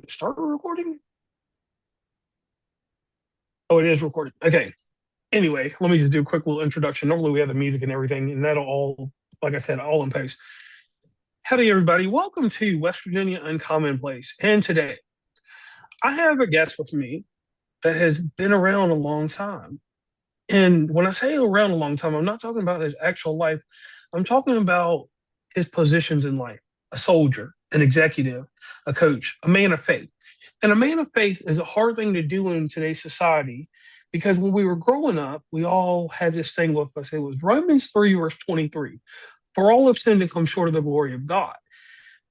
Start recording? Oh, it is recording. Okay. Anyway, let me just do a quick little introduction. Normally we have the music and everything, and that'll all, like I said, all in post. Howdy, everybody. Welcome to West Virginia Uncommon Place. And today I have a guest with me that has been around a long time. And when I say around a long time, I'm not talking about his actual life. I'm talking about his positions in life: a soldier, an executive, a coach, a man of faith. And a man of faith is a hard thing to do in today's society because when we were growing up, we all had this thing with us. It was Romans 3, verse 23. For all have sinned and come short of the glory of God.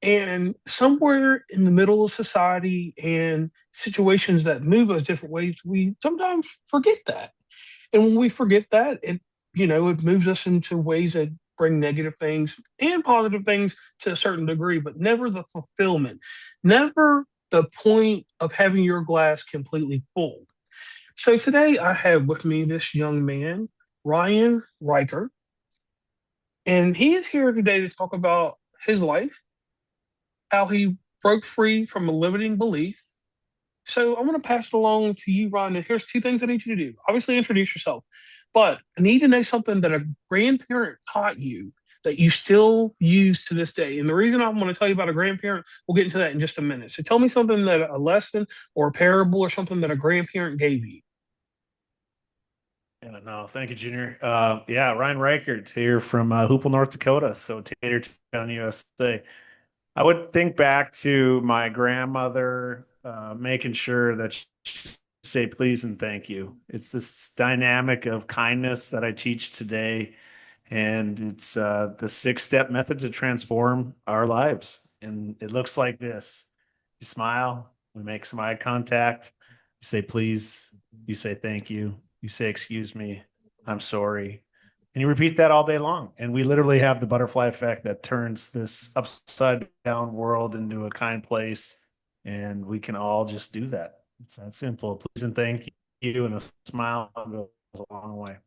And somewhere in the middle of society and situations that move us different ways, we sometimes forget that. And when we forget that, it moves us into ways that bring negative things and positive things to a certain degree, but never the fulfillment, never the point of having your glass completely full. So today I have with me this young man, Ryan Riker, and he is here today to talk about his life, how he broke free from a limiting belief. So I want to pass it along to you, Ron. And here's two things I need you to do. Obviously, introduce yourself, but I need to know something that a grandparent taught you that you still use to this day. And the reason I'm going to tell you about a grandparent, we'll get into that in just a minute. So tell me something that a lesson or a parable or something that a grandparent gave you. Yeah, no, thank you, Junior. Yeah, Ryan Reichert here from Hoople, North Dakota. So Tatertown, USA. I would think back to my grandmother making sure that she say please and thank you. It's this dynamic of kindness that I teach today, and it's the six-step method to transform our lives. And it looks like this: you smile, we make some eye contact, you say please, you say thank you say excuse me, I'm sorry, and you repeat that all day long. And we literally have the butterfly effect that turns this upside down world into a kind place. And we can all just do that. It's that simple. Please and thank you. And a smile goes a long way.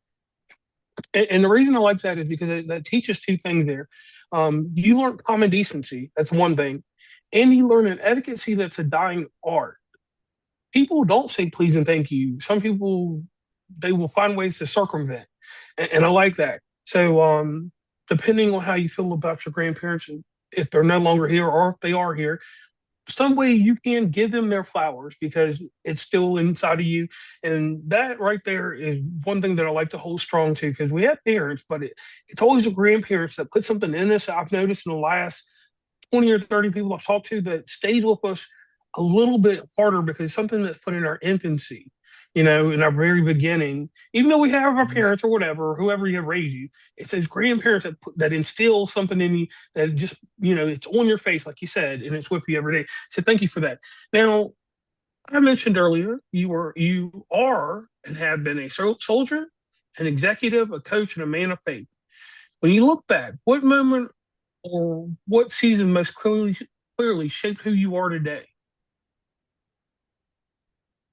And the reason I like that is because that teaches two things there. You learn common decency, that's one thing, and you learn an advocacy that's a dying art. People don't say please and thank you. Some people they will find ways to circumvent, and I like that. So, depending on how you feel about your grandparents, if they're no longer here or if they are here, some way you can give them their flowers because it's still inside of you. And that right there is one thing that I like to hold strong to because we have parents, but it's always the grandparents that put something in us. I've noticed in the last 20 or 30 people I've talked to that stays with us a little bit harder because it's something that's put in our infancy, in our very beginning. Even though we have our parents or whatever, or whoever you have raised you, it's those grandparents that instill something in you that just, it's on your face, like you said, and it's with you every day. So thank you for that. Now, I mentioned earlier you are and have been a soldier, an executive, a coach, and a man of faith. When you look back, what moment or what season most clearly shaped who you are today?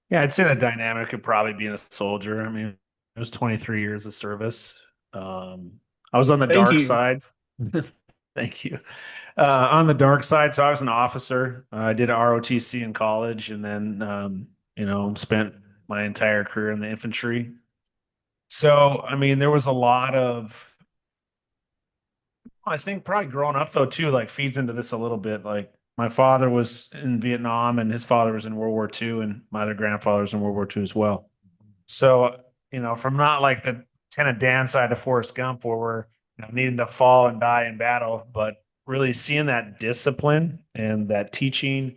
Yeah, I'd say the dynamic could probably be in a soldier. I mean, it was 23 years of service. Um, I was on the Thank dark you. side. Thank you. On the dark side, so I was an officer. I did ROTC in college, and then spent my entire career in the infantry. So, I mean, there was a lot of, I think probably growing up though too, like feeds into this a little bit. Like my father was in Vietnam, and his father was in World War II, and my other grandfather was in World War II as well. So, from not like the Lieutenant Dan side of Forrest Gump, where we're needing to fall and die in battle, but really seeing that discipline and that teaching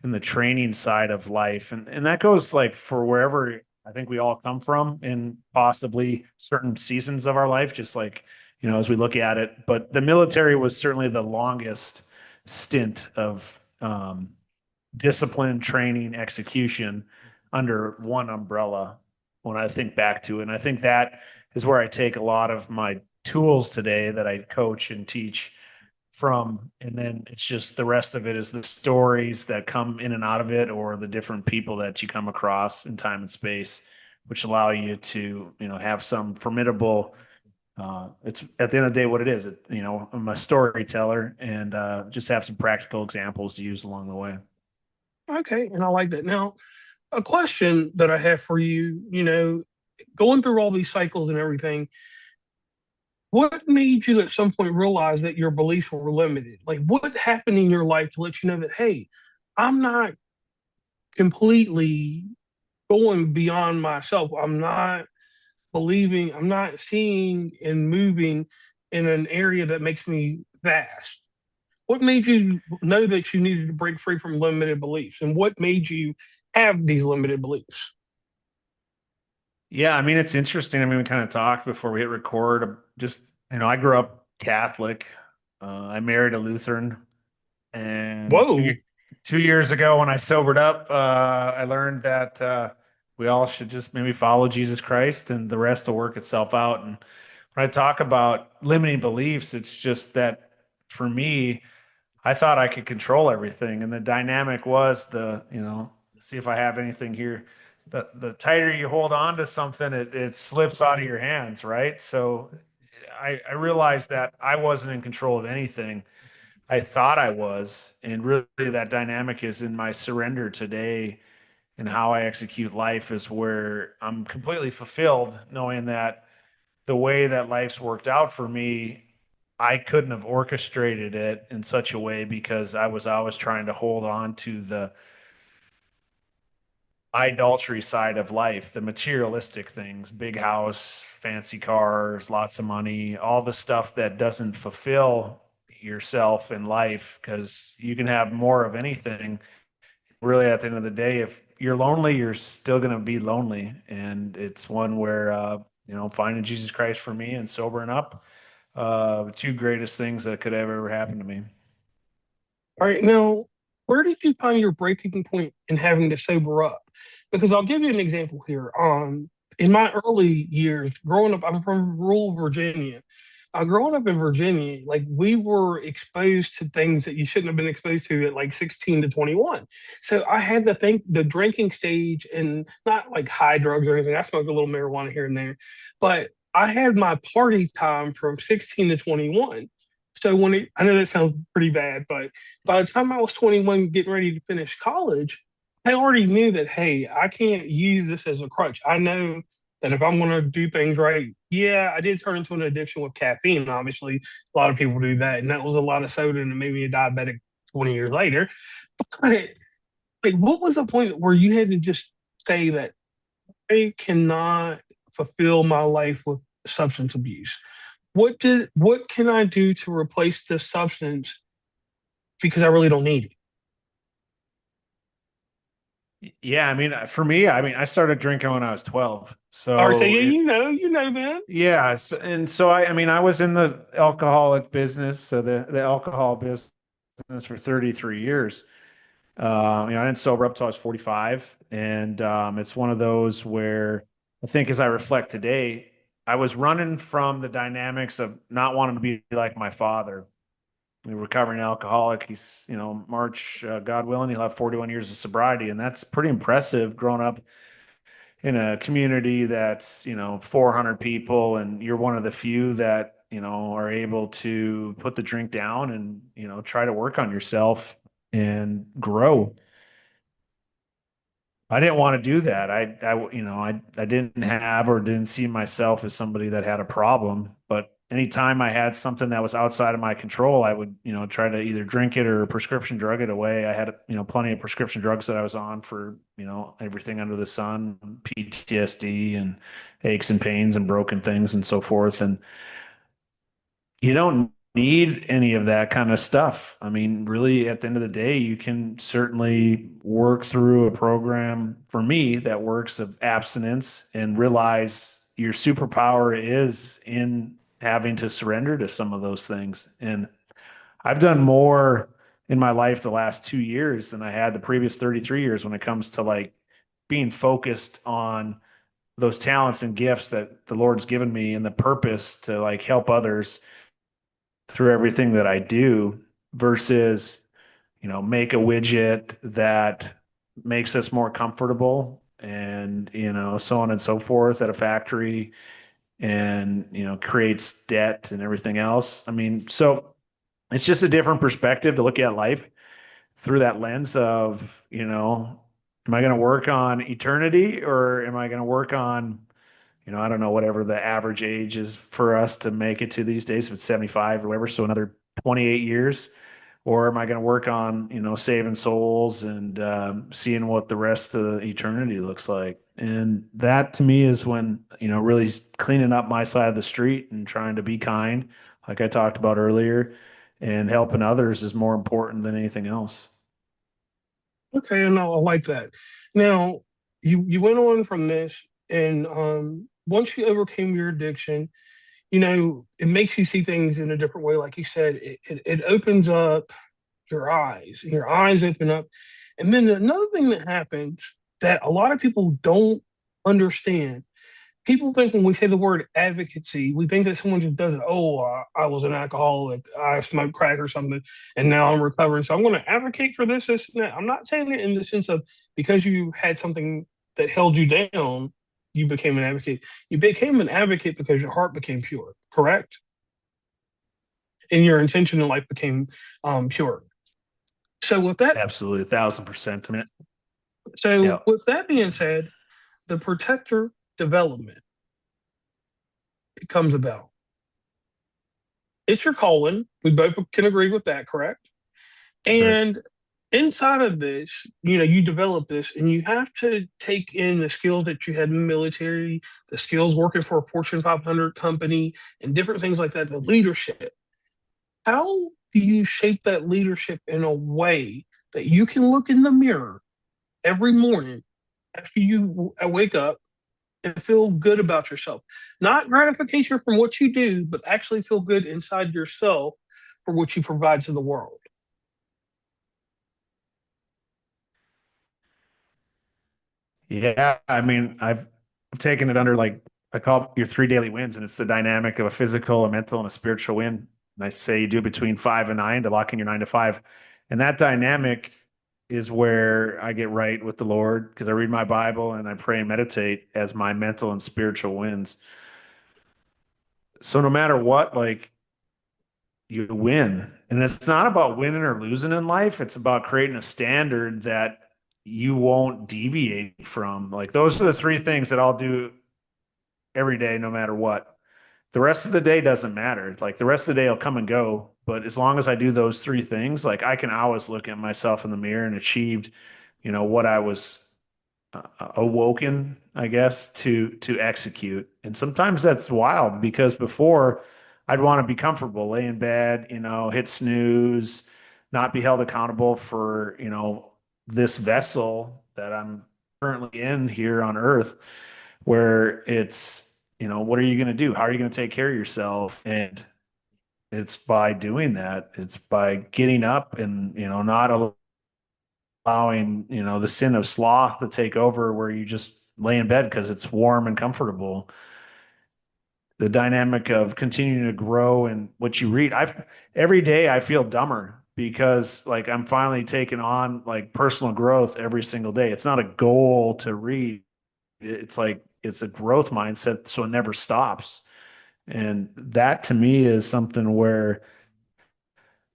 and the training side of life. And that goes like for wherever I think we all come from in possibly certain seasons of our life, just like, as we look at it. But the military was certainly the longest stint of discipline, training, execution under one umbrella when I think back to it. And I think that is where I take a lot of my tools today that I coach and teach from. And then it's just the rest of it is the stories that come in and out of it, or the different people that you come across in time and space, which allow you to, have some formidable it's at the end of the day what it is. I'm a storyteller, and just have some practical examples to use along the way. Okay, and I like that. Now, a question that I have for you, going through all these cycles and everything, what made you at some point realize that your beliefs were limited? Like, what happened in your life to let you know that, hey, I'm not completely going beyond myself. I'm not believing, I'm not seeing and moving in an area that makes me vast. What made you know that you needed to break free from limited beliefs? And what made you have these limited beliefs? Yeah, I mean, it's interesting. I mean, we kind of talked before we hit record. Just, I grew up Catholic. I married a Lutheran. And Whoa. 2 years ago, when I sobered up, I learned that we all should just maybe follow Jesus Christ and the rest will work itself out. And when I talk about limiting beliefs, it's just that for me, I thought I could control everything. And the dynamic was see if I have anything here. The tighter you hold on to something, it slips out of your hands, right? So I realized that I wasn't in control of anything. I thought I was. And really, that dynamic is in my surrender today and how I execute life is where I'm completely fulfilled, knowing that the way that life's worked out for me, I couldn't have orchestrated it in such a way because I was always trying to hold on to the idolatry side of life, the materialistic things, big house, fancy cars, lots of money, all the stuff that doesn't fulfill yourself in life because you can have more of anything. Really, at the end of the day, if you're lonely, you're still going to be lonely. And it's one where, finding Jesus Christ for me and sobering up, two greatest things that could ever happen to me. All right, now, where did you find your breaking point in having to sober up? Because I'll give you an example here. In my early years, growing up, I'm from rural Virginia. Growing up in Virginia, like we were exposed to things that you shouldn't have been exposed to at like 16 to 21. So I had to think the drinking stage and not like high drugs or anything. I smoked a little marijuana here and there, but I had my party time from 16 to 21. So I know that sounds pretty bad, but by the time I was 21, getting ready to finish college, I already knew that, hey, I can't use this as a crutch. I know that if I'm going to do things right, yeah, I did turn into an addiction with caffeine. Obviously, a lot of people do that. And that was a lot of soda and maybe a diabetic 20 years later. But like, what was the point where you had to just say that I cannot fulfill my life with substance abuse? What can I do to replace this substance because I really don't need it? Yeah, I mean, for me, I mean, I started drinking when I was 12. All right, so So yeah, it, you know that. yeah. And so I mean, I was in the alcoholic business, so the alcohol business for 33 years. I didn't sober up till I was 45. And it's one of those where I think as I reflect today, I was running from the dynamics of not wanting to be like my father. A recovering alcoholic. He's, March, God willing, he'll have 41 years of sobriety. And that's pretty impressive growing up in a community that's, 400 people and you're one of the few that, are able to put the drink down and, try to work on yourself and grow. I didn't want to do that. I didn't have or didn't see myself as somebody that had a problem. But anytime I had something that was outside of my control, I would, try to either drink it or prescription drug it away. I had, plenty of prescription drugs that I was on for, everything under the sun, PTSD and aches and pains and broken things and so forth. And you don't need any of that kind of stuff. I mean, really, at the end of the day, you can certainly work through a program for me that works of abstinence and realize your superpower is in having to surrender to some of those things. And I've done more in my life the last 2 years than I had the previous 33 years when it comes to like being focused on those talents and gifts that the Lord's given me and the purpose to like help others through everything that I do versus, make a widget that makes us more comfortable and, so on and so forth at a factory and, creates debt and everything else. I mean, so it's just a different perspective to look at life. through that lens of, am I going to work on eternity or am I going to work on, I don't know, whatever the average age is for us to make it to these days, if it's 75 or whatever, so another 28 years, or am I going to work on, saving souls and seeing what the rest of eternity looks like? And that to me is when, really cleaning up my side of the street and trying to be kind, like I talked about earlier, and helping others is more important than anything else. Okay, and I like that. Now, you went on from this, and once you overcame your addiction, it makes you see things in a different way. Like you said, it opens up your eyes, and your eyes open up. And then another thing that happens that a lot of people don't understand, people think when we say the word advocacy, we think that someone just does it. Oh, I was an alcoholic, I smoked crack or something, and now I'm recovering. So I'm going to advocate for this, and that. I'm not saying it in the sense of because you had something that held you down, you became an advocate. You became an advocate because your heart became pure, correct? And your intention in life became pure. So with that, Absolutely, 1,000%. I mean, so yeah, with that being said, the protector development it comes about. It's your calling. We both can agree with that, correct? sure. And inside of this, you develop this and you have to take in the skills that you had in the military, the skills working for a Fortune 500 company, and different things like that, the leadership. How do you shape that leadership in a way that you can look in the mirror every morning after you wake up and feel good about yourself? Not gratification from what you do, but actually feel good inside yourself for what you provide to the world. Yeah, I mean, I've taken it under like I call it your three daily wins, and it's the dynamic of a physical, a mental, and a spiritual win. And I say you do between 5 and 9 to lock in your 9 to 5, and that dynamic is where I get right with the Lord because I read my Bible and I pray and meditate as my mental and spiritual wins. So no matter what, like you win. And it's not about winning or losing in life. It's about creating a standard that you won't deviate from. Like those are the three things that I'll do every day, no matter what. The rest of the day doesn't matter. Like the rest of the day will come and go. But as long as I do those three things, like I can always look at myself in the mirror and achieved, what I was awoken, I guess, to execute. And sometimes that's wild because before I'd want to be comfortable, lay in bed, hit snooze, not be held accountable for, this vessel that I'm currently in here on earth, where it's, what are you going to do? How are you going to take care of yourself? And it's by doing that. It's by getting up and, not allowing, the sin of sloth to take over where you just lay in bed because it's warm and comfortable. The dynamic of continuing to grow and what you read. I've every day I feel dumber because like I'm finally taking on like personal growth every single day. It's not a goal to read. It's like it's a growth mindset, so it never stops. And that to me is something where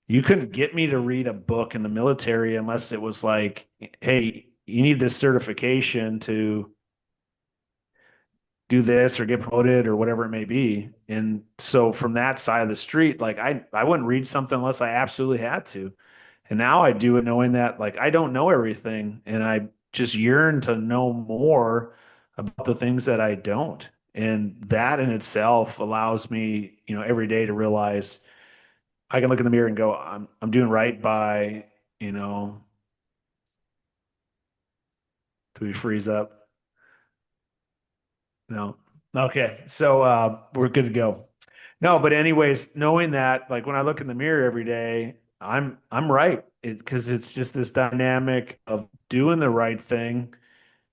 you couldn't get me to read a book in the military unless it was like, hey, you need this certification to do this or get promoted or whatever it may be. And so from that side of the street, like I wouldn't read something unless I absolutely had to. And now I do it knowing that like I don't know everything and I just yearn to know more about the things that I don't. And that in itself allows me, every day to realize I can look in the mirror and go, I'm doing right by, you know, do we freeze up? No. Okay. So we're good to go. No, but anyways, knowing that, like when I look in the mirror every day, I'm right. Because it's just this dynamic of doing the right thing.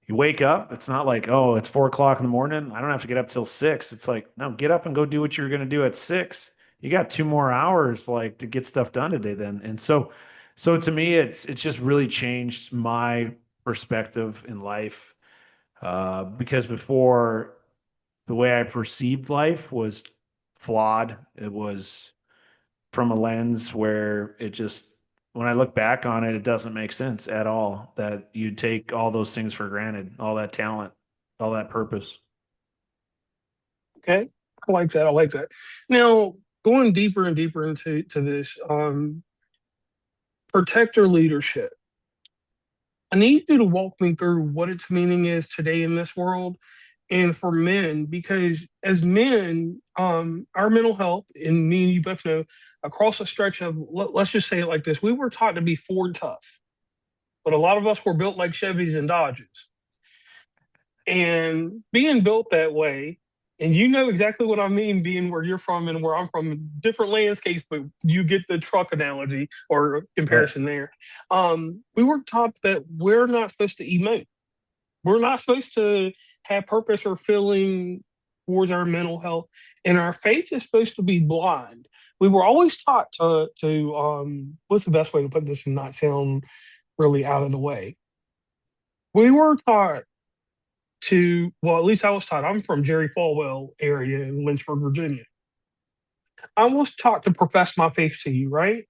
You wake up, it's not like, oh, it's 4 o'clock in the morning. I don't have to get up till 6. It's like, no, get up and go do what you're gonna do at 6. You got 2 more hours like to get stuff done today then. And so to me, it's just really changed my perspective in life. Because before the way I perceived life was flawed. It was from a lens where it just when I look back on it, it doesn't make sense at all that you take all those things for granted, all that talent, all that purpose. Okay. I like that. I like that. Now, going deeper and deeper into this, protector leadership. I need you to walk me through what its meaning is today in this world and for men, because as men, our mental health, and me and you both know, across a stretch of, let's just say it like this, we were taught to be Ford tough, but a lot of us were built like Chevys and Dodges. And being built that way, and you know exactly what I mean, being where you're from and where I'm from, different landscapes, but you get the truck analogy or Right. comparison there. We were taught that we're not supposed to emote. We're not supposed to have purpose or feeling towards our mental health, and our faith is supposed to be blind. We were always taught to what's the best way to put this and not sound really out of the way? We were taught to, well, at least I was taught. I'm from Jerry Falwell area in Lynchburg, Virginia. I was taught to profess my faith to you, right?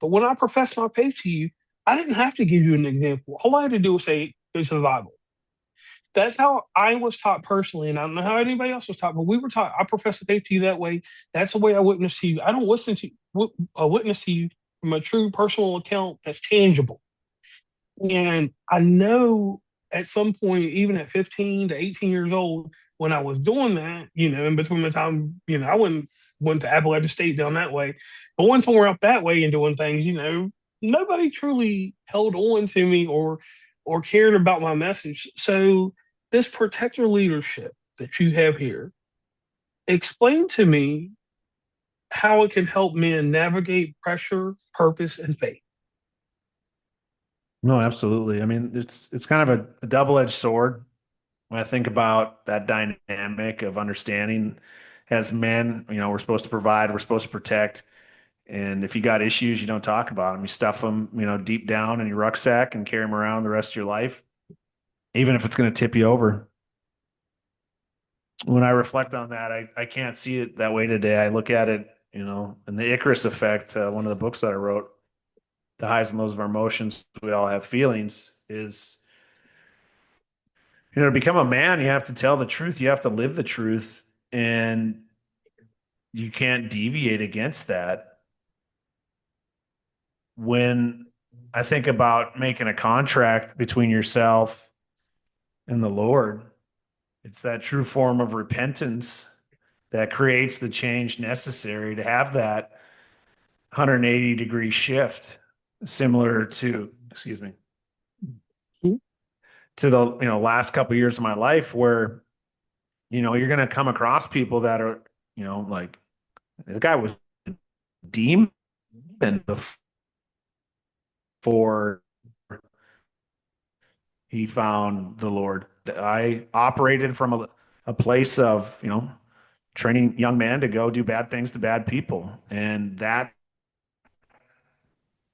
But when I professed my faith to you, I didn't have to give you an example. All I had to do was say, "There's the Bible." That's how I was taught personally, and I don't know how anybody else was taught, but we were taught. I profess the faith to you that way. That's the way I witness to you. I don't listen to witness to you from a true personal account that's tangible. And I know at some point, even at 15 to 18 years old, when I was doing that, in between the time, I went to Appalachian State down that way, but went somewhere up that way and doing things, nobody truly held on to me or cared about my message. So this protector leadership that you have here, explain to me how it can help men navigate pressure, purpose, and faith. No, absolutely. I mean, it's kind of a double-edged sword when I think about that dynamic of understanding as men, we're supposed to provide, we're supposed to protect. And if you got issues, you don't talk about them. You stuff them, deep down in your rucksack and carry them around the rest of your life, even if it's going to tip you over. When I reflect on that, I can't see it that way today. I look at it, and the Icarus effect, one of the books that I wrote, the highs and lows of our emotions, we all have feelings, is, to become a man, you have to tell the truth. You have to live the truth. And you can't deviate against that. When I think about making a contract between yourself and the Lord, it's that true form of repentance that creates the change necessary to have that 180-degree shift, similar to, excuse me, to the last couple of years of my life, where you're going to come across people that are like, the guy was a demon before he found the Lord. I operated from a place of, training young men to go do bad things to bad people. And that,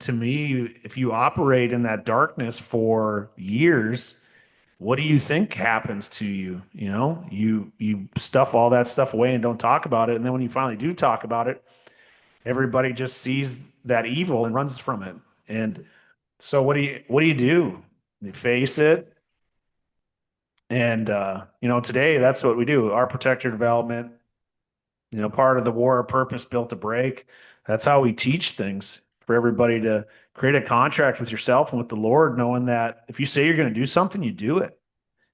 to me, if you operate in that darkness for years, what do you think happens to you? You stuff all that stuff away and don't talk about it. And then when you finally do talk about it, everybody just sees that evil and runs from it. And so what do? You face it. And today that's what we do. Our protector development, part of the war of purpose built to break. That's how we teach things for everybody to create a contract with yourself and with the Lord, knowing that if you say you're going to do something, you do it.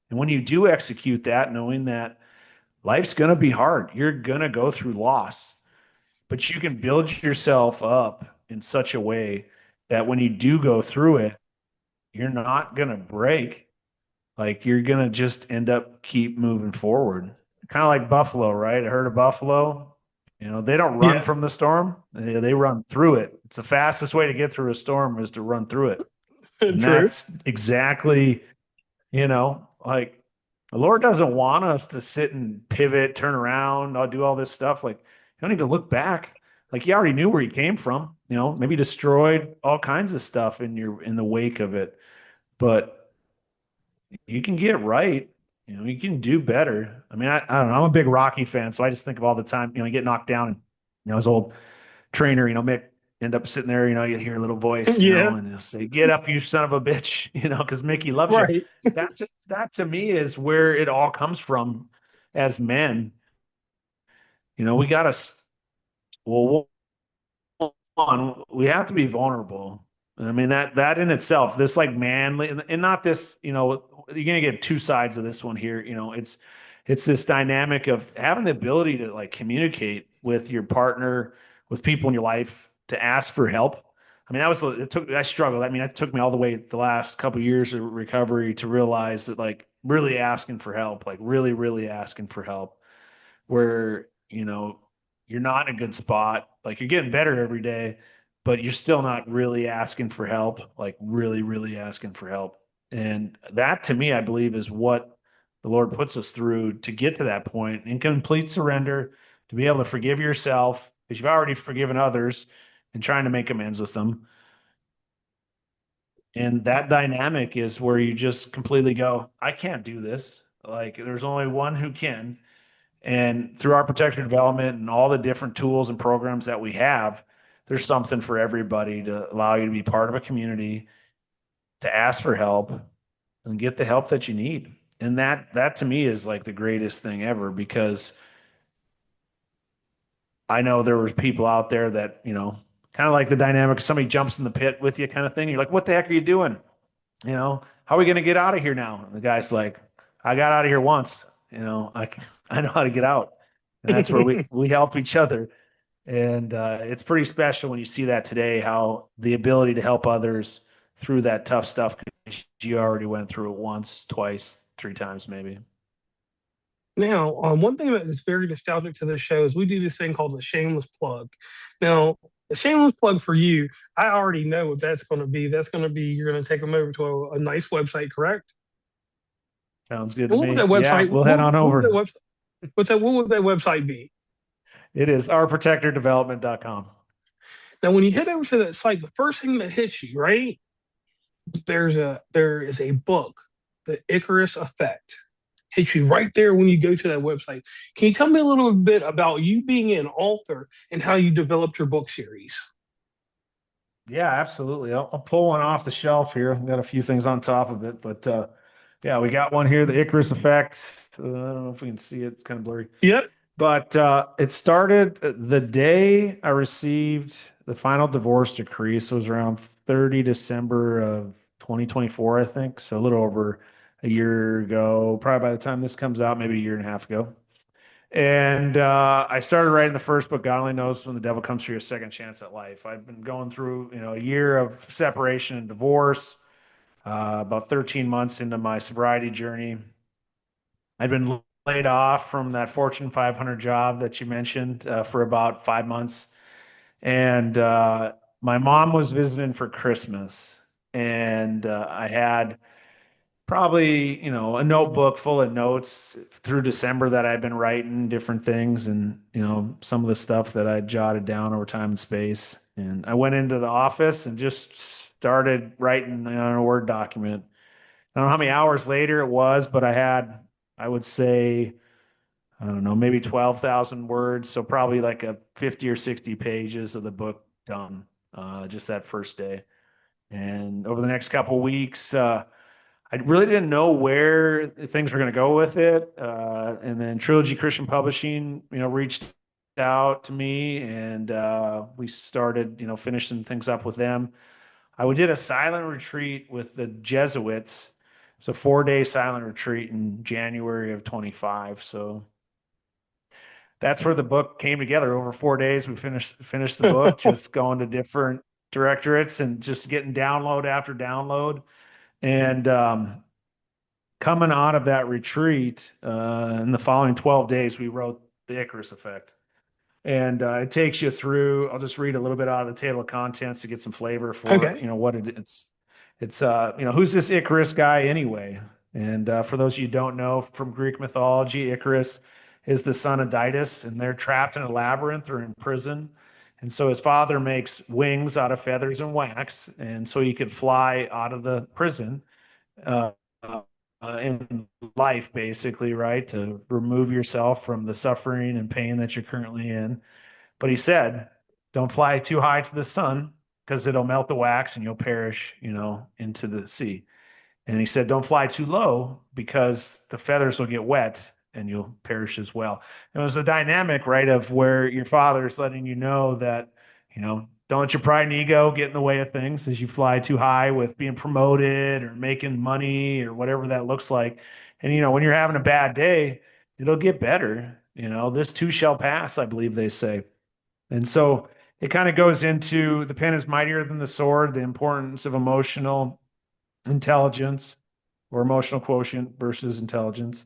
And when you do execute that, knowing that life's going to be hard, you're going to go through loss, but you can build yourself up in such a way that when you do go through it, you're not going to break. Like, you're going to just end up keep moving forward. Kind of like buffalo, right? I heard of buffalo. They don't run Yeah, from the storm. They run through it. It's the fastest way to get through a storm is to run through it. And true. that's exactly, like, the Lord doesn't want us to sit and pivot, turn around, I'll do all this stuff. Like, you don't need to look back. Like, you already knew where you came from, maybe destroyed all kinds of stuff in the wake of it. But you can get right. You can do better. I mean, I don't know. I'm a big Rocky fan, so I just think of all the time, you get knocked down. And, his old trainer, Mick. end up sitting there, you hear a little voice, Yeah. and he'll say, "Get up, you son of a bitch," because Mickey loves you. Right. That to me is where it all comes from as men. We got to, well, one, we have to be vulnerable. I mean, that in itself, this like manly, and not this, you're gonna get two sides of this one here. It's this dynamic of having the ability to like communicate with your partner, with people in your life, to ask for help. I mean, I struggled. I mean, it took me all the way the last couple of years of recovery to realize that like really asking for help, like really, really asking for help, where you're not in a good spot, like you're getting better every day, but you're still not really asking for help, like really, really asking for help. And that to me, I believe, is what the Lord puts us through to get to that point in complete surrender, to be able to forgive yourself because you've already forgiven others and trying to make amends with them. And that dynamic is where you just completely go, I can't do this. Like there's only one who can. And through our protector development and all the different tools and programs that we have, there's something for everybody to allow you to be part of a community, to ask for help and get the help that you need. And that to me is like the greatest thing ever, because I know there were people out there that, kind of like the dynamic of somebody jumps in the pit with you kind of thing. You're like, what the heck are you doing? How are we going to get out of here now? And the guy's like, I got out of here once, I know how to get out. And that's where we help each other. And it's pretty special when you see that today, how the ability to help others through that tough stuff, because you already went through it once, twice, three times, maybe. Now, one thing that is very nostalgic to this show is we do this thing called the shameless plug. Now, the shameless plug for you, I already know what that's going to be. That's going to be you're going to take them over to a nice website, correct? Sounds good to And what would that me. Yeah, website? we'll head on What would that over. website? What's that? What would that website be? It is ourprotectordevelopment.com. Now, when you head over to that site, the first thing that hits you, right? There is a book, The Icarus Effect. Hits you right there when you go to that website. Can you tell me a little bit about you being an author and how you developed your book series? Yeah, absolutely. I'll pull one off the shelf here. I've got a few things on top of it, but yeah, we got one here, the Icarus Effect. I don't know if we can see it, it's kind of blurry. Yep. But it started the day I received the final divorce decree. So it was around 30 December of 2024, I think. So a little over a year ago, probably by the time this comes out, maybe a year and a half ago. And I started writing the first book, God Only Knows When the Devil Comes for Your Second Chance at Life. I've been going through, a year of separation and divorce, about 13 months into my sobriety journey. I'd been laid off from that Fortune 500 job that you mentioned for about 5 months. And my mom was visiting for Christmas. And I had probably, a notebook full of notes through December that I'd been writing different things and, some of the stuff that I jotted down over time and space. And I went into the office and just started writing on a Word document. I don't know how many hours later it was, but I would say, I don't know, maybe 12,000 words. So probably like a 50 or 60 pages of the book done just that first day. And over the next couple of weeks, I really didn't know where things were going to go with it. And then Trilogy Christian Publishing, reached out to me and we started, finishing things up with them. I did a silent retreat with the Jesuits. It's a 4-day silent retreat in January of 25. So that's where the book came together. Over 4 days, we finished the book, just going to different directorates and just getting download after download. And coming out of that retreat, in the following 12 days, we wrote The Icarus Effect. And it takes you through. I'll just read a little bit out of the table of contents to get some flavor for Okay. what it's. It's who's this Icarus guy anyway? And for those of you who don't know from Greek mythology, Icarus is the son of Daedalus, and they're trapped in a labyrinth or in prison. And so his father makes wings out of feathers and wax, and so he could fly out of the prison. Uh, in life, basically, right? To remove yourself from the suffering and pain that you're currently in. But he said, Don't fly too high to the sun because it'll melt the wax and you'll perish, into the sea. And he said, don't fly too low because the feathers will get wet and you'll perish as well. It was a dynamic, right, of where your father is letting you know that, don't let your pride and ego get in the way of things as you fly too high with being promoted or making money or whatever that looks like. And, when you're having a bad day, it'll get better. This too shall pass, I believe they say. And so it kind of goes into the pen is mightier than the sword, the importance of emotional intelligence or emotional quotient versus intelligence,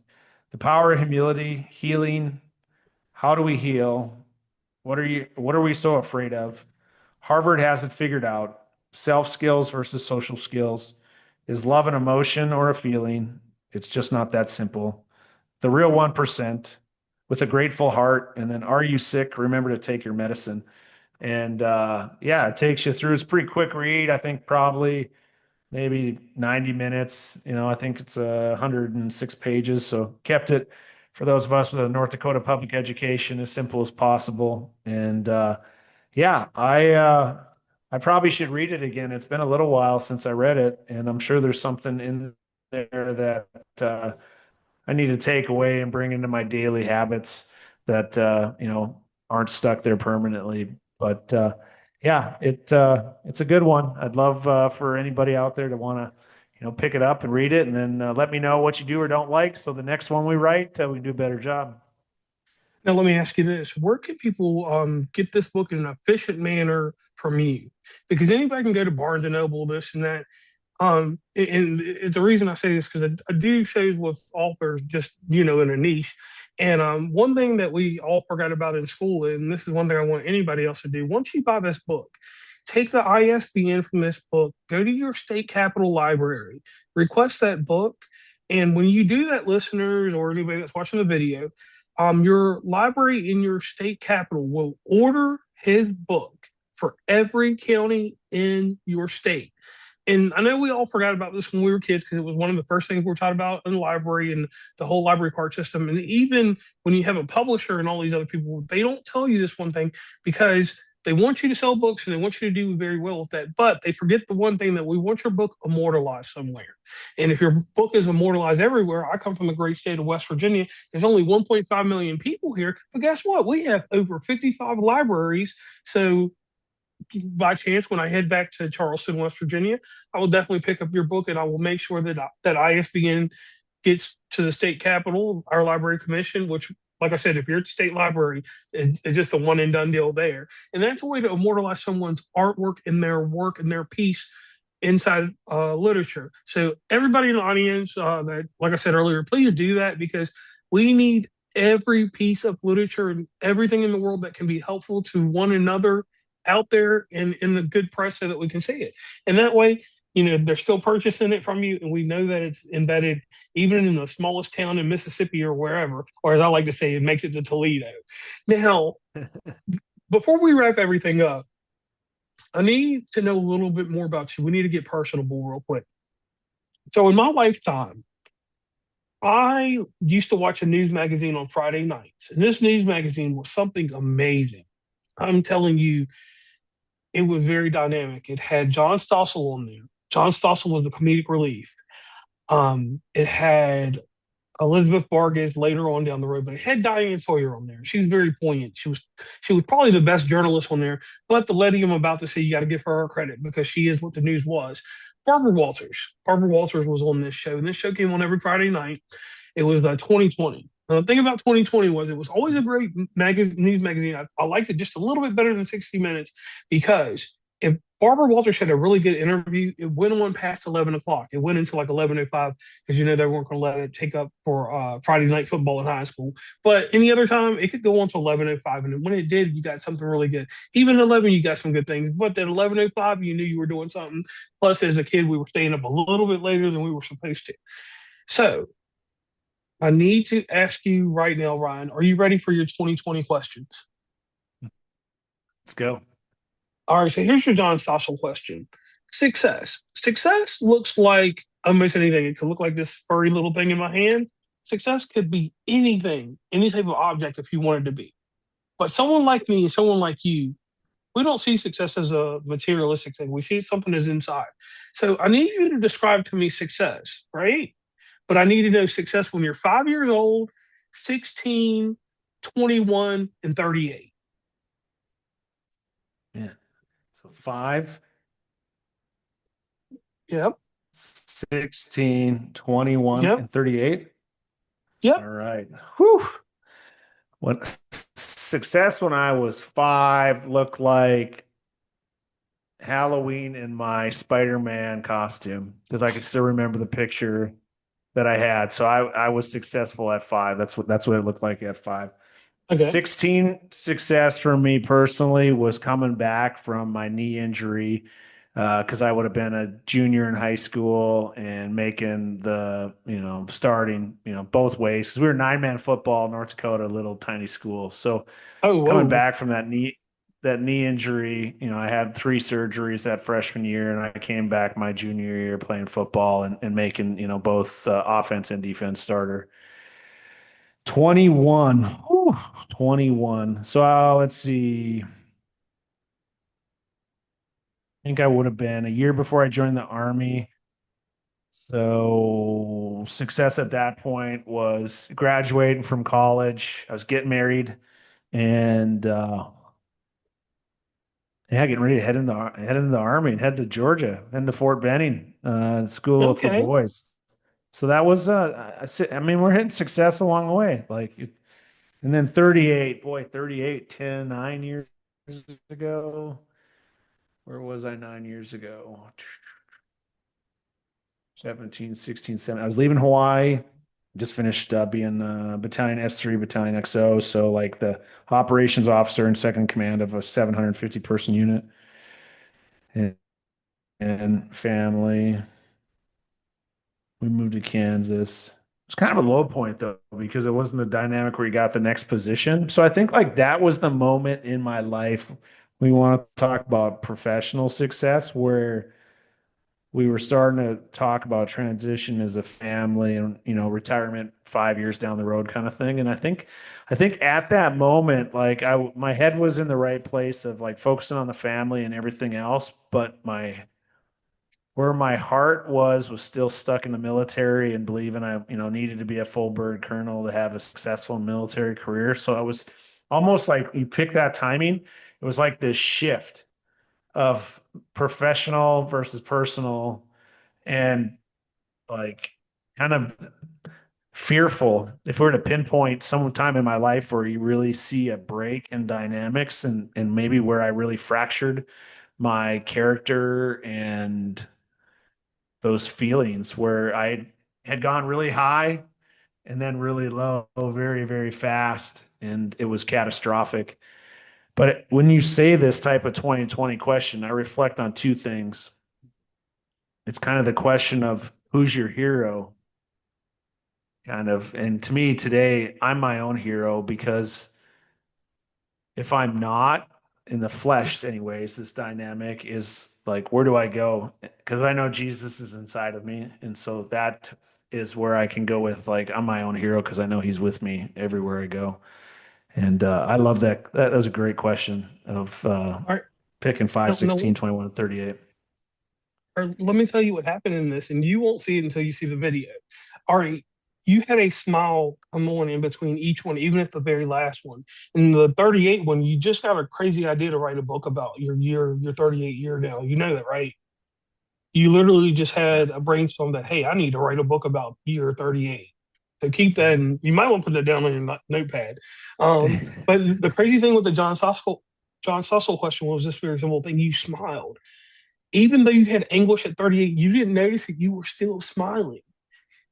the power of humility, healing. How do we heal? What are we so afraid of? Harvard has it figured out. Self skills versus social skills. Is love an emotion or a feeling? It's just not that simple. The real 1% with a grateful heart. And then, are you sick? Remember to take your medicine. And yeah, it takes you through. It's a pretty quick read. I think probably maybe 90 minutes. I think it's 106 pages. So kept it for those of us with a North Dakota public education as simple as possible. And yeah, I probably should read it again. It's been a little while since I read it, and I'm sure there's something in there that I need to take away and bring into my daily habits that aren't stuck there permanently. But yeah, it's a good one. I'd love for anybody out there to want to pick it up and read it, and then let me know what you do or don't like, so the next one we write we can do a better job. Now, let me ask you this: where can people get this book in an efficient manner from you? Because anybody can go to Barnes and Noble, this and that. And it's the reason I say this because I do shows with authors just in a niche. And one thing that we all forgot about in school, and this is one thing I want anybody else to do: once you buy this book, take the ISBN from this book, go to your state capital library, request that book, and when you do that, listeners or anybody that's watching the video, your library in your state capital will order his book for every county in your state. And I know we all forgot about this when we were kids because it was one of the first things we were taught about in the library and the whole library card system. And even when you have a publisher and all these other people, they don't tell you this one thing because they want you to sell books and they want you to do very well with that. But they forget the one thing that we want your book immortalized somewhere. And if your book is immortalized everywhere, I come from the great state of West Virginia. There's only 1.5 million people here. But guess what? We have over 55 libraries. So by chance, when I head back to Charleston, West Virginia, I will definitely pick up your book and I will make sure that ISBN gets to the state capitol, our library commission, which, like I said, if you're at the state library, it's just a one and done deal there. And that's a way to immortalize someone's artwork and their work and their piece inside literature. So everybody in the audience that, like I said earlier, please do that because we need every piece of literature and everything in the world that can be helpful to one another out there in the good press so that we can see it. And that way, they're still purchasing it from you. And we know that it's embedded even in the smallest town in Mississippi or wherever, or as I like to say, it makes it to Toledo. Now, before we wrap everything up, I need to know a little bit more about you. We need to get personable real quick. So in my lifetime, I used to watch a news magazine on Friday nights, and this news magazine was something amazing. I'm telling you, it was very dynamic. It had John Stossel on there. John Stossel was the comedic relief. It had Elizabeth Vargas later on down the road, but it had Diane Sawyer on there. She was very poignant. She was probably the best journalist on there. But the lady I'm about to say, you got to give her credit because she is what the news was. Barbara Walters. Barbara Walters was on this show, and this show came on every Friday night. It was 2020. The thing about 2020 was it was always a great news magazine. I liked it just a little bit better than 60 Minutes because if Barbara Walters had a really good interview, it went on past 11 o'clock. It went into like 11:05 because they weren't going to let it take up for Friday night football in high school. But any other time, it could go on to 11:05. And when it did, you got something really good. Even at 11, you got some good things. But at 11:05, you knew you were doing something. Plus, as a kid, we were staying up a little bit later than we were supposed to. So I need to ask you right now, Ryan, are you ready for your 2020 questions? Let's go. All right, so here's your John Stossel question. Success. Success looks like almost anything. It could look like this furry little thing in my hand. Success could be anything, any type of object if you wanted to be. But someone like me and someone like you, We don't see success as a materialistic thing. We see something that's inside. So I need you to describe to me success, right? But I need to know success when you're 5 years old, 16, 21, and 38. Yeah. So 5, Yep. 16, 21, Yep. and 38. All Yep. right. Whew. What success when I was 5 looked like Halloween in my Spider-Man costume because I could still remember the picture that I had. So I was successful at 5. That's what it looked like at 5. Okay. 16 success for me personally was coming back from my knee injury because I would have been a junior in high school and making the, starting, both ways. Because we were 9-man football, North Dakota, little tiny school. So Oh, coming whoa. back from that knee injury, I had 3 surgeries that freshman year, and I came back my junior year playing football and making, both offense and defense starter. 21. Whew, 21. So let's see. I think I would have been a year before I joined the Army. So success at that point was graduating from college. I was getting married and yeah, getting ready to head into the Army and head to Georgia, head to Fort Benning, school for Okay. boys. So that was I mean, we're hitting success along the way. And then 38, boy, 38, 10, 9 years ago. Where was I 9 years ago? 17, 16, 17. I was leaving Hawaii. Just finished being Battalion S3, Battalion XO. So, like the operations officer and second command of a 750 person unit and, and family. We moved to Kansas. It's kind of a low point though, because it wasn't the dynamic where you got the next position. So I think like that was the moment in my life we want to talk about professional success where we were starting to talk about transition as a family and retirement 5 years down the road kind of thing. And I think at that moment, like my head was in the right place of like focusing on the family and everything else, but my where my heart was still stuck in the military and believing I needed to be a full bird colonel to have a successful military career. So I was almost like you pick that timing. It was like this shift of professional versus personal and like kind of fearful if we were to pinpoint some time in my life where you really see a break in dynamics and maybe where I really fractured my character and those feelings where I had gone really high and then really low very, very fast. And it was catastrophic. But when you say this type of 2020 question, I reflect on 2 things. It's kind of the question of who's your hero, kind of. And to me today, I'm my own hero because if I'm not in the flesh, anyways, this dynamic is like, where do I go? Because I know Jesus is inside of me. And so that is where I can go with, like, I'm my own hero because I know he's with me everywhere I go. And I love that. That was a great question of All right. picking 5, Now, 16, 21, and 38. let me tell you what happened in this, and you won't see it until you see the video. All right. You had a smile come on in between each one, even at the very last one. In the 38 one, you just got a crazy idea to write a book about your 38 year now. You know that, right? You literally just Yeah. had a brainstorm that, hey, I need to write a book about year 38. So keep that, and you might want to put that down on your notepad. But the crazy thing with the John Sussel question was this very simple thing. You smiled. Even though you had anguish at 38, you didn't notice that you were still smiling.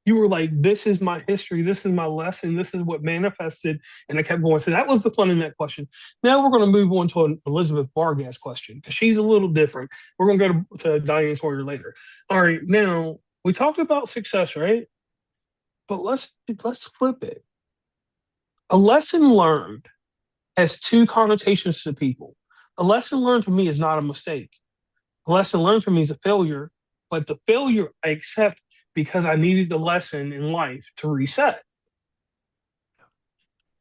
You were like, this is my history. This is my lesson. This is what manifested. And I kept going. So that was the fun in that question. Now we're going to move on to an Elizabeth Vargas question because she's a little different. We're going to go to Diane Sawyer later. All right. Now we talked about success, right? But let's flip it. A lesson learned has 2 connotations to people. A lesson learned to me is not a mistake. A lesson learned for me is a failure, but the failure I accept because I needed the lesson in life to reset.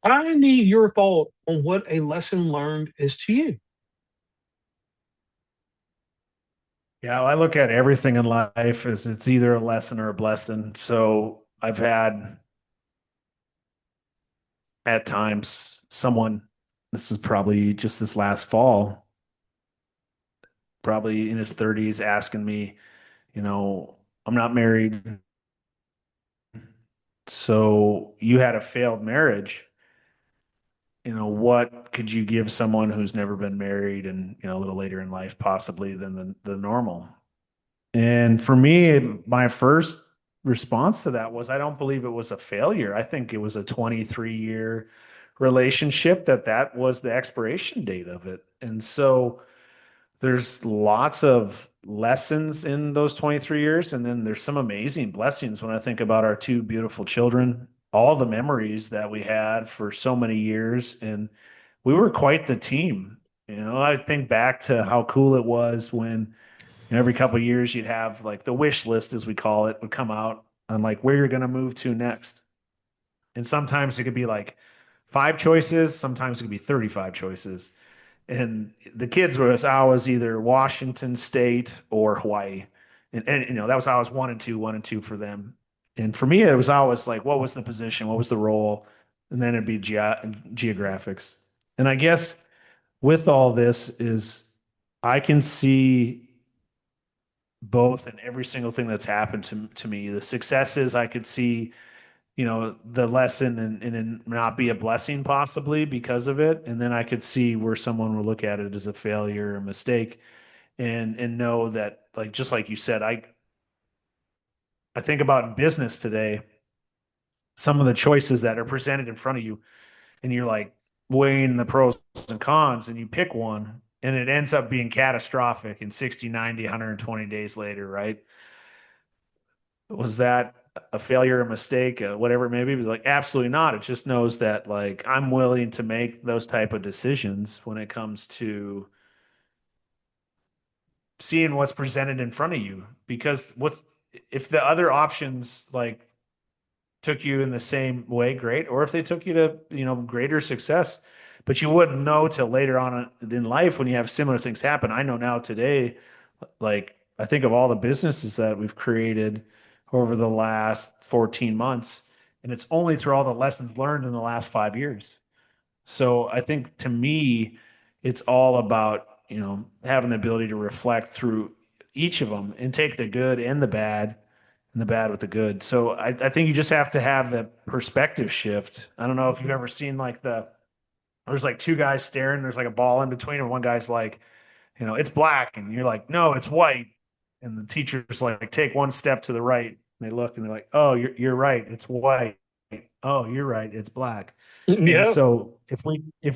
I need your thought on what a lesson learned is to you. Yeah, I look at everything in life as it's either a lesson or a blessing. So I've had at times someone, this is probably just this last fall, probably in his 30s, asking me, I'm not married. So you had a failed marriage. What could you give someone who's never been married and, a little later in life, possibly than the normal? And for me, my first response to that was I don't believe it was a failure. I think it was a 23-year relationship that was the expiration date of it. And so there's lots of lessons in those 23 years. And then there's some amazing blessings when I think about our two beautiful children, all the memories that we had for so many years. And we were quite the team. I think back to how cool it was when every couple of years you'd have like the wish list, as we call it, would come out on like where you're going to move to next. And sometimes it could be like five choices, sometimes it could be 35 choices. And the kids was always either Washington State or Hawaii. And that was always one and two for them. And for me, it was always like, what was the position? What was the role? And then it'd be geographics. And I guess with all this is I can see both in every single thing that's happened to me. The successes I could see, the lesson and not be a blessing possibly because of it. And then I could see where someone would look at it as a failure or mistake and know that, like, just like you said, I think about in business today, some of the choices that are presented in front of you, and you're like weighing the pros and cons, and you pick one and it ends up being catastrophic in 60, 90, 120 days later, right? Was that a failure, a mistake, whatever it may be? It was like, absolutely not. It just knows that like I'm willing to make those type of decisions when it comes to seeing what's presented in front of you. Because what's if the other options like took you in the same way, great. Or if they took you to, greater success, but you wouldn't know till later on in life when you have similar things happen. I know now today, like I think of all the businesses that we've created over the last 14 months, and it's only through all the lessons learned in the last 5 years. So I think to me, it's all about, having the ability to reflect through each of them and take the good and the bad with the good. So I think you just have to have that perspective shift. I don't know if you've ever seen like there's like two guys staring, there's like a ball in between, and one guy's like, it's black, and you're like, no, it's white. And the teacher's like, take one step to the right. And they look and they're like, oh, you're right, it's white. Oh, you're right, it's black. And Yeah, so if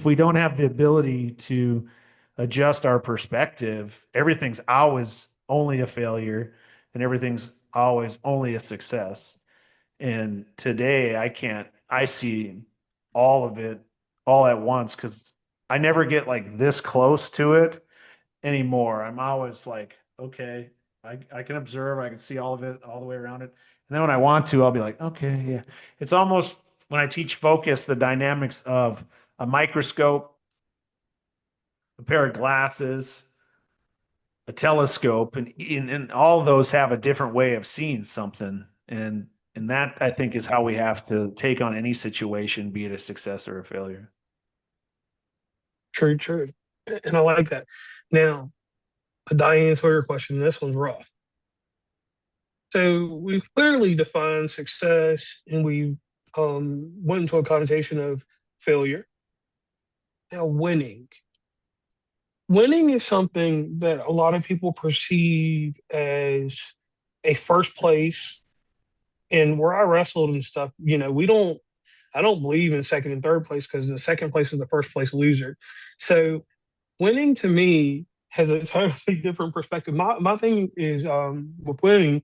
we don't have the ability to adjust our perspective, everything's always only a failure and everything's always only a success. And today I see all of it all at once because I never get like this close to it anymore. I'm always like, okay, I can observe, I can see all of it, all the way around it. And then when I want to, I'll be like, okay, yeah. It's almost when I teach focus, the dynamics of a microscope, a pair of glasses, a telescope, and all of those have a different way of seeing something. And that I think is how we have to take on any situation, be it a success or a failure. true, true. And I like that. Now, Diane, for your question, this one's rough. So we've clearly defined success and we went into a connotation of failure. Now, winning. Winning is something that a lot of people perceive as a first place. And where I wrestled and stuff, I don't believe in second and third place because the second place is the first place loser. So winning to me has a totally different perspective. My thing is with winning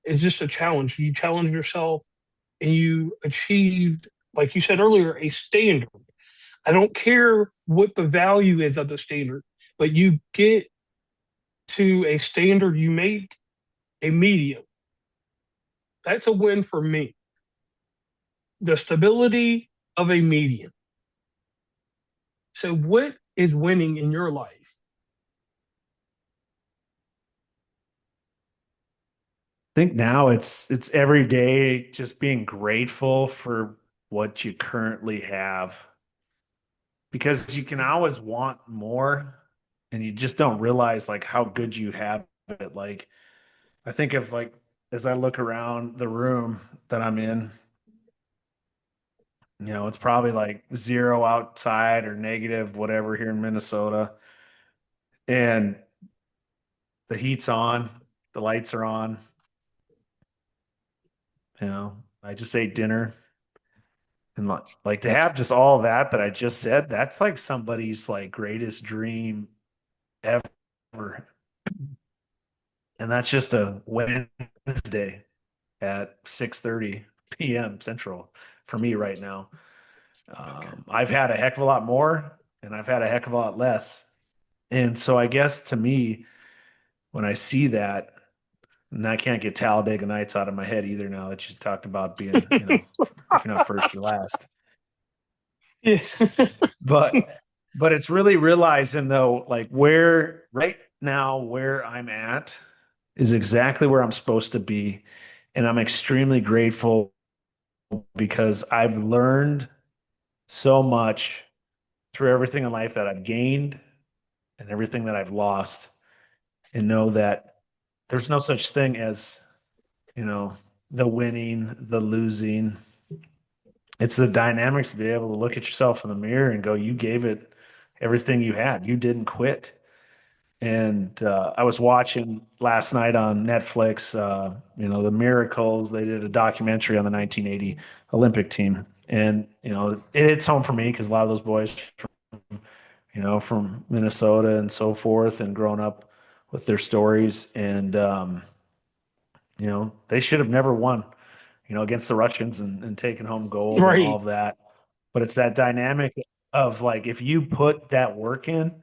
is just a challenge. You challenge yourself and you achieved, like you said earlier, a standard. I don't care what the value is of the standard, but you get to a standard, you make a medium. That's a win for me. The stability of a medium. So, what is winning in your life? think now it's every day just being grateful for what you currently have because you can always want more and you just don't realize like how good you have it. Like I think of like as I look around the room that I'm in, it's probably like zero outside or negative, whatever here in Minnesota. And the heat's on, the lights are on, I just ate dinner. And like to have just all that I just said, that's like somebody's like greatest dream ever. And that's just a Wednesday at 6:30 p.m. Central for me right now. Okay. I've had a heck of a lot more and I've had a heck of a lot less. And so I guess to me, when I see that, and I can't get Talladega Nights out of my head either now that you talked about being, if you're not first, you're last. Yeah. But it's really realizing though, like where right now where I'm at is exactly where I'm supposed to be. And I'm extremely grateful because I've learned so much through everything in life that I've gained and everything that I've lost, and know that there's no such thing as, you know, the winning, the losing. It's the dynamics to be able to look at yourself in the mirror and go, you gave it everything you had. You didn't quit. And I was watching last night on Netflix, the Miracles. They did a documentary on the 1980 Olympic team. And, it hits home for me because a lot of those boys from Minnesota and so forth and grown up with their stories. And, they should have never won, against the Russians and taken home gold and all Right. of that. But it's that dynamic of like, if you put that work in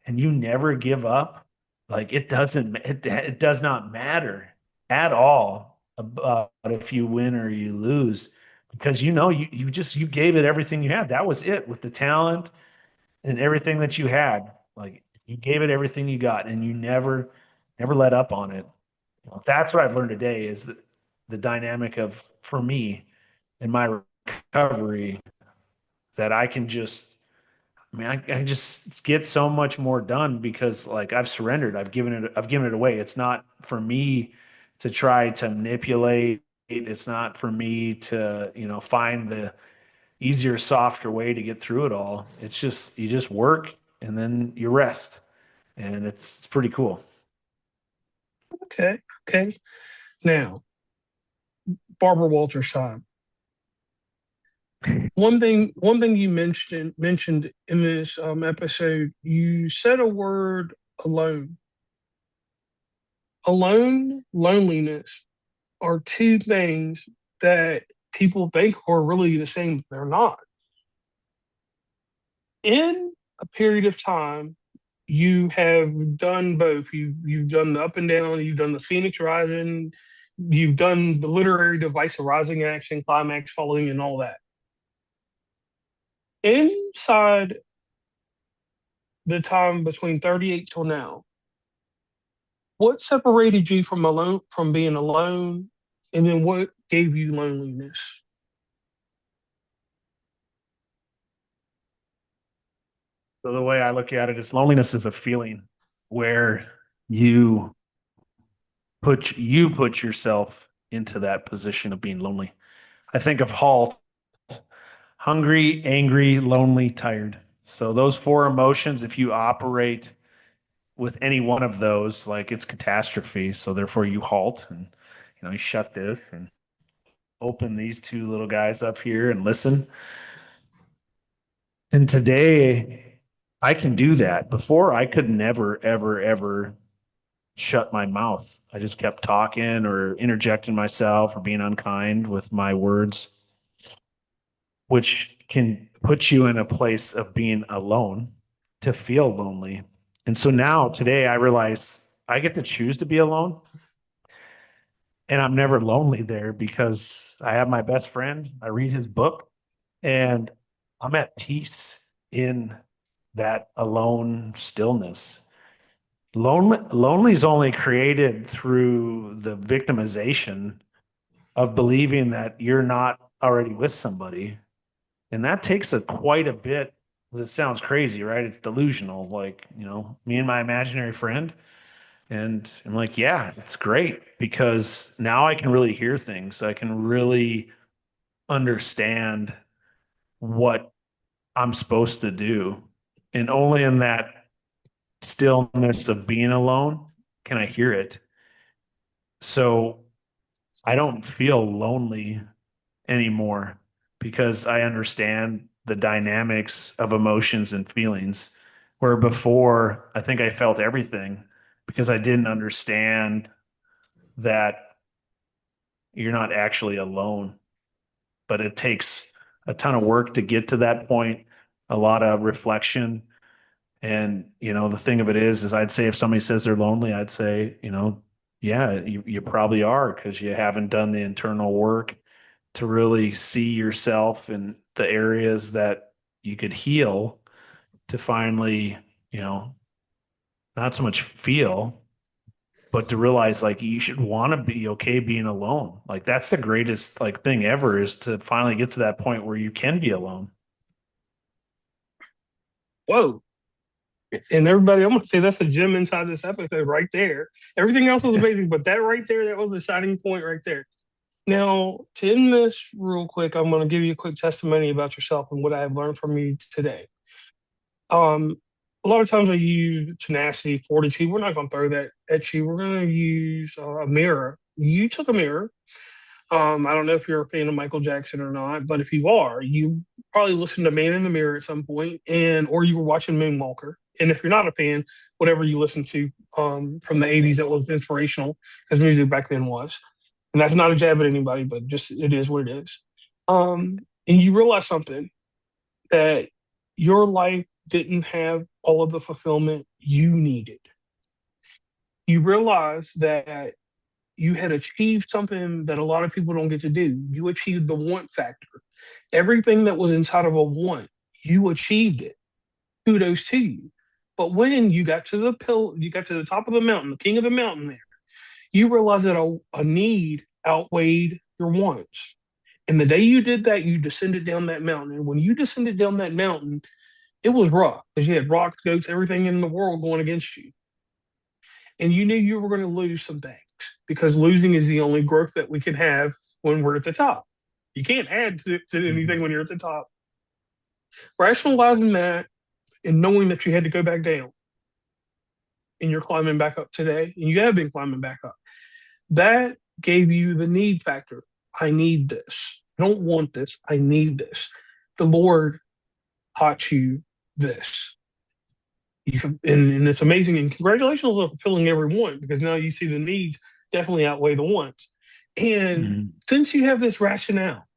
and you never give up, like it does not matter at all about if you win or you lose because you gave it everything you had. That was it with the talent and everything that you had. Like you gave it everything you got, and you never let up on it. That's what I've learned today is that the dynamic of for me in my recovery that I can just. I mean, I just get so much more done because like I've surrendered. I've given it away. It's not for me to try to manipulate. It's not for me to, find the easier, softer way to get through it all. It's just you just work and then you rest, and it's pretty cool. Okay. Okay. Now, Barbara Walters time. One thing you mentioned in this episode, you said a word alone. Alone, loneliness are two things that people think are really the same. They're not. In a period of time, you have done both. You've done the up and down. You've done the Phoenix Rising. You've done the literary device of rising action, climax, following, and all that. Inside the time between 38 till now, what separated you from being alone, and then what gave you loneliness? So the way I look at it is loneliness is a feeling where you put yourself into that position of being lonely. I think of halt, hungry, angry, lonely, tired. So those four emotions, if you operate with any one of those, like it's catastrophe. So therefore you halt and you shut this and open these two little guys up here and listen. And today I can do that. Before I could never, ever, ever shut my mouth. I just kept talking or interjecting myself or being unkind with my words, which can put you in a place of being alone to feel lonely. And so now today I realize I get to choose to be alone and I'm never lonely there because I have my best friend. I read his book and I'm at peace in that alone stillness. Lonely is only created through the victimization of believing that you're not already with somebody. And that takes a quite a bit. It sounds crazy, right? It's delusional. Like, me and my imaginary friend. And I'm like, yeah, it's great because now I can really hear things. I can really understand what I'm supposed to do. And only in that stillness of being alone can I hear it. So I don't feel lonely anymore because I understand the dynamics of emotions and feelings. Where before, I think I felt everything because I didn't understand that you're not actually alone. But it takes a ton of work to get to that point, a lot of reflection. And, the thing of it is I'd say if somebody says they're lonely, I'd say, yeah, you probably are because you haven't done the internal work to really see yourself in the areas that you could heal to finally, you know, not so much feel, but to realize like you should want to be okay being alone. Like that's the greatest like thing ever is to finally get to that point where you can be alone. Whoa. And everybody, I'm gonna say that's a gem inside this episode right there. Everything else was amazing, but that right there, that was the shining point right there. Now, to end this real quick, I'm gonna give you a quick testimony about yourself and what I have learned from you today. Um, a lot of times I use tenacity, fortitude. We're not gonna throw that at you. We're gonna use a mirror. You took a mirror. I don't know if you're a fan of Michael Jackson or not, but if you are, you probably listened to Man in the Mirror at some point, and or you were watching Moonwalker. And if you're not a fan, whatever you listened to from the '80s that was inspirational, because music back then was, and that's not a jab at anybody, but just it is what it is. And you realize something that your life didn't have all of the fulfillment you needed. You realize that you had achieved something that a lot of people don't get to do. You achieved the want factor. Everything that was inside of a want, you achieved it. Kudos to you. But when you got to you got to the top of the mountain, the king of the mountain there, you realized that a need outweighed your wants. And the day you did that, you descended down that mountain. And when you descended down that mountain, it was rough because you had rocks, goats, everything in the world going against you. And you knew you were going to lose some things because losing is the only growth that we can have when we're at the top. You can't add to anything when you're at the top. Rationalizing that and knowing that you had to go back down and you're climbing back up today, and you have been climbing back up, that gave you the need factor. I need this. I don't want this. I need this. The Lord taught you this. And it's amazing. And congratulations on fulfilling every want because now you see the needs definitely outweigh the wants. And Mhm. since you have this rationale,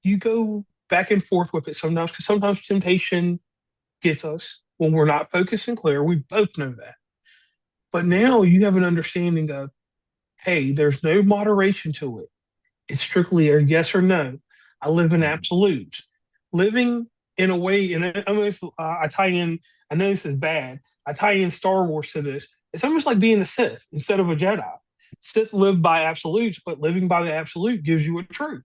you go back and forth with it sometimes because sometimes temptation gets us when we're not focused and clear. We both know that. But now you have an understanding of, hey, there's no moderation to it. It's strictly a yes or no. I live in absolutes. Living in a way, and I tie in, I know this is bad, I tie in Star Wars to this. It's almost like being a Sith instead of a Jedi. Sith live by absolutes, but living by the absolute gives you a truth.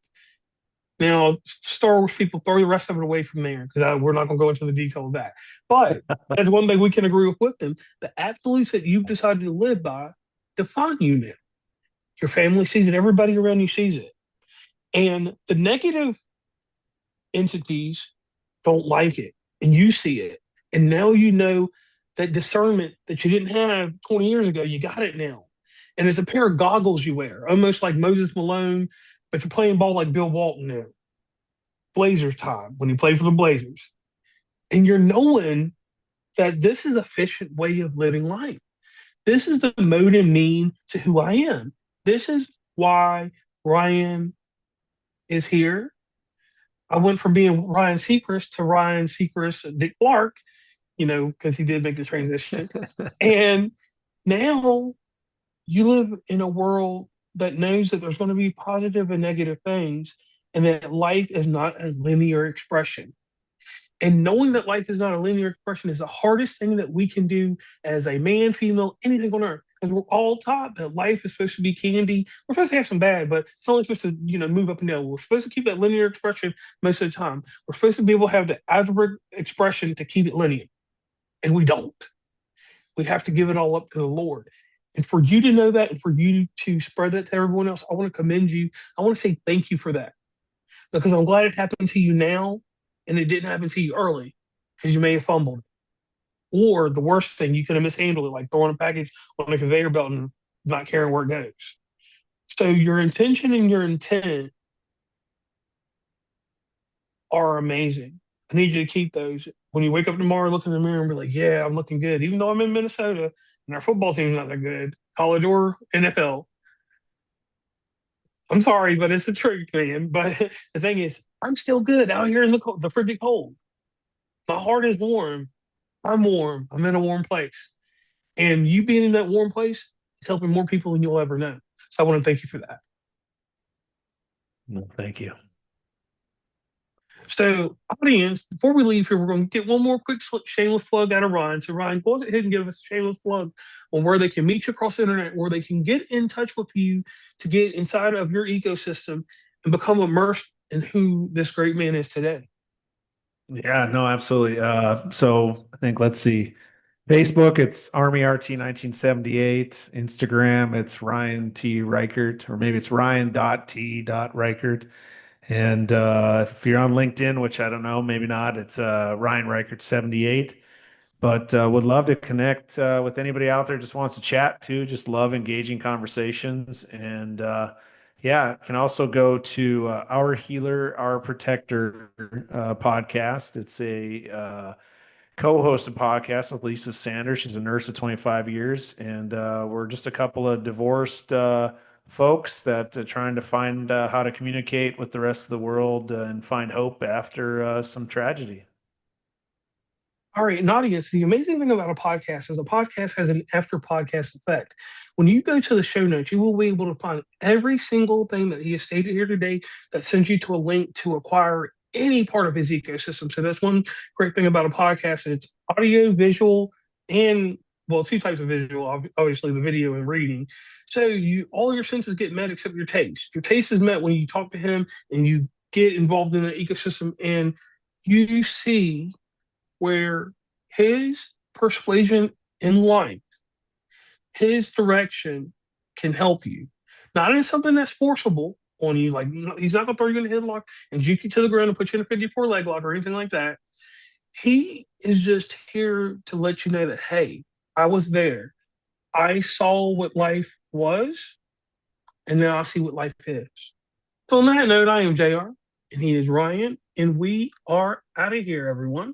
Now, Star Wars people throw the rest of it away from there because we're not going to go into the detail of that. But that's one thing we can agree with them. The absolutes that you've decided to live by define you now. Your family sees it, everybody around you sees it. And the negative entities don't like it, and you see it. And now you know that discernment that you didn't have 20 years ago, you got it now. And it's a pair of goggles you wear, almost like Moses Malone, but you're playing ball like Bill Walton now. Blazers time when he played for the Blazers. And you're knowing that this is a efficient way of living life. This is the mode and mean to who I am. This is why Ryan is here. I went from being Ryan Seacrest to Ryan Seacrest, Dick Clark, because he did make the transition. And now you live in a world that knows that there's going to be positive and negative things, and that life is not a linear expression. And knowing that life is not a linear expression is the hardest thing that we can do as a man, female, anything on earth. And we're all taught that life is supposed to be candy. We're supposed to have some bad, but it's only supposed to, move up and down. We're supposed to keep that linear expression most of the time. We're supposed to be able to have the algebraic expression to keep it linear. And we don't. We have to give it all up to the Lord. And for you to know that and for you to spread that to everyone else, I want to commend you. I want to say thank you for that because I'm glad it happened to you now and it didn't happen to you early because you may have fumbled. Or the worst thing, you could have mishandled it, like throwing a package on a conveyor belt and not caring where it goes. So your intention and your intent are amazing. I need you to keep those. When you wake up tomorrow, look in the mirror and be like, yeah, I'm looking good. Even though I'm in Minnesota and our football team's not that good, college or NFL. I'm sorry, but it's the truth, man. But the thing is, I'm still good out here in the frigid cold. My heart is warm. I'm warm. I'm in a warm place. And you being in that warm place is helping more people than you'll ever know. So I want to thank you for that. No, thank you. So, audience, before we leave here, we're going to get one more quick shameless plug out of Ryan. So, Ryan, go ahead and give us a shameless plug on where they can meet you across the internet, where they can get in touch with you to get inside of your ecosystem and become immersed in who this great man is today. Yeah, no, absolutely. So I think let's see. Facebook, it's Army RT 1978. Instagram, it's Ryan T. Reichert, or maybe it's Ryan.T. Reichert. And if you're on LinkedIn, which I don't know, maybe not, it's Ryan Reichert 78. But would love to connect with anybody out there just wants to chat too. Just love engaging conversations. And yeah, can also go to Our Healer, Our Protector podcast. It's a co-hosted podcast with Lisa Sanders. She's a nurse of 25 years. And we're just a couple of divorced folks that trying to find how to communicate with the rest of the world and find hope after some tragedy. All right, and audience, the amazing thing about a podcast is a podcast has an after podcast effect. When you go to the show notes, you will be able to find every single thing that he has stated here today that sends you to a link to acquire any part of his ecosystem. So that's one great thing about a podcast. It's audio, visual, and well, two types of visual, obviously the video and reading. So you all your senses get met except your taste. Your taste is met when you talk to him and you get involved in an ecosystem and you see where his persuasion in life, his direction can help you. Not in something that's forcible on you, like he's not going to throw you in a headlock and juke you to the ground and put you in a 54 leg lock or anything like that. He is just here to let you know that, hey, I was there. I saw what life was, and now I see what life is. So on that note, I am JR, and he is Ryan, and we are out of here, everyone.